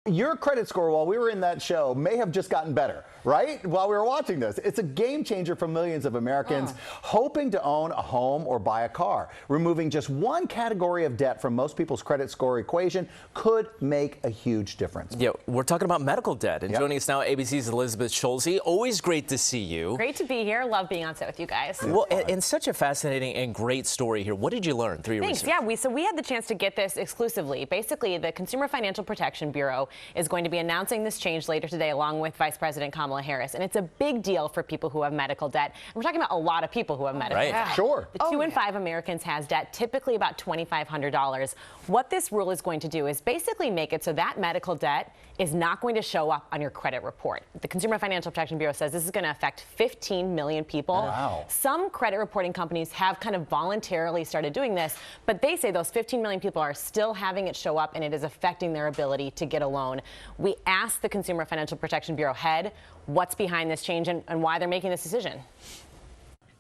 Your credit score while we were in that show may have just gotten better, right? While we were watching this. It's a game changer for millions of Americans hoping to own a home or buy a car. Removing just one category of debt from most people's credit score equation could make a huge difference. Yeah, we're talking about medical debt. And joining us now, ABC's Elizabeth Schulze. Always great to see you. Great to be here. Love being on set with you guys. Well, and such a fascinating and great story here. What did you learn through your research? Yeah, so we had the chance to get this exclusively. Basically, the Consumer Financial Protection Bureau is going to be announcing this change later today along with Vice President Kamala Harris. And it's a big deal for people who have medical debt. And we're talking about a lot of people who have medical debt. Sure. The 2 in 5 Americans has debt, typically about $2,500. What this rule is going to do is basically make it so that medical debt is not going to show up on your credit report. The Consumer Financial Protection Bureau says this is going to affect 15 million people. Wow. Some credit reporting companies have kind of voluntarily started doing this, but they say those 15 million people are still having it show up and it is affecting their ability to get a loan. We asked the Consumer Financial Protection Bureau head what's behind this change and why they're making this decision.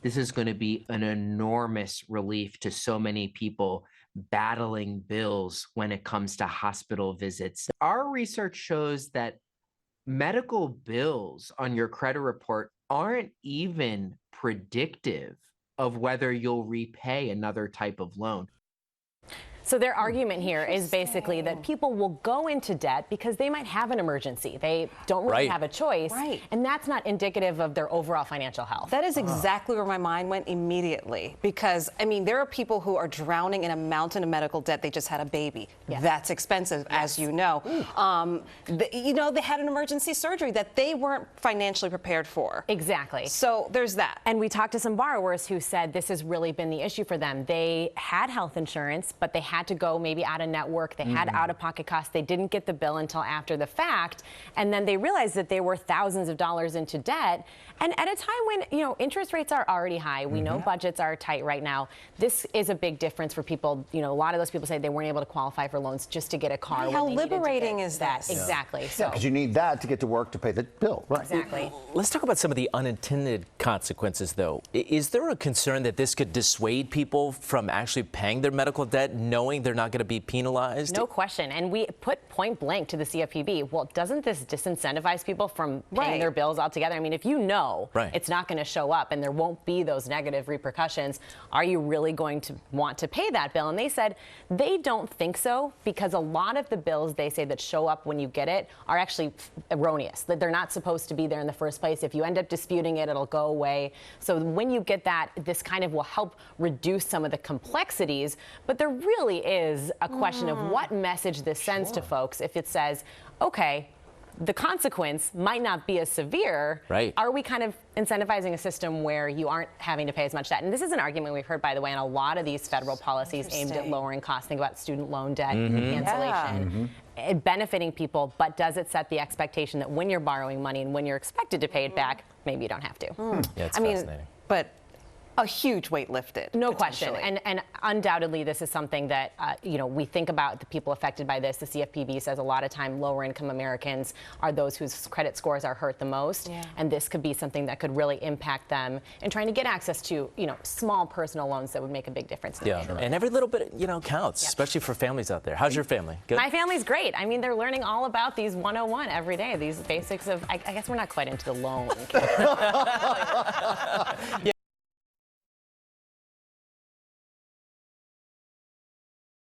This is going to be an enormous relief to so many people battling bills when it comes to hospital visits. Our research shows that medical bills on your credit report aren't even predictive of whether you'll repay another type of loan. So their argument here is basically that people will go into debt because they might have an emergency. They don't really have a choice. And that's not indicative of their overall financial health. That is exactly where my mind went immediately. Because, I mean, there are people who are drowning in a mountain of medical debt. They just had a baby. That's expensive, as you know. They had an emergency surgery that they weren't financially prepared for. Exactly. So there's that. And we talked to some borrowers who said this has really been the issue for them. They had health insurance, but they had to go maybe out of network. They had out-of-pocket costs. They didn't get the bill until after the fact. And then they realized that they were thousands of dollars into debt. And at a time when, interest rates are already high, we know budgets are tight right now. This is a big difference for people. A lot of those people say they weren't able to qualify for loans just to get a car. How liberating is that? Exactly. So because you need that to get to work to pay the bill. Right. Exactly. Let's talk about some of the unintended consequences, though. Is there a concern that this could dissuade people from actually paying their medical debt, knowing they're not going to be penalized? No question. And we put point blank to the CFPB, well, doesn't this disincentivize people from paying their bills altogether? I mean, if you know it's not going to show up and there won't be those negative repercussions, are you really going to want to pay that bill? And they said they don't think so because a lot of the bills they say that show up when you get it are actually erroneous, that they're not supposed to be there in the first place. If you end up disputing it, it'll go away. So when you get that, this kind of will help reduce some of the complexities. But there really is a question of what message this sends to folks if it says, okay, the consequence might not be as severe. Are we kind of incentivizing a system where you aren't having to pay as much debt? And this is an argument we've heard, by the way, in a lot of these federal policies aimed at lowering costs. Think about student loan debt cancellation. It benefiting people, but does it set the expectation that when you're borrowing money and when you're expected to pay it back, maybe you don't have to? Yeah, it's fascinating. But a huge weight lifted. No question. And undoubtedly, this is something that, we think about the people affected by this. The CFPB says a lot of time lower income Americans are those whose credit scores are hurt the most. And this could be something that could really impact them in trying to get access to, small personal loans that would make a big difference. And every little bit, counts, especially for families out there. How's your family? Good? My family's great. I mean, they're learning all about these 101 every day, these basics of, I guess we're not quite into the loan.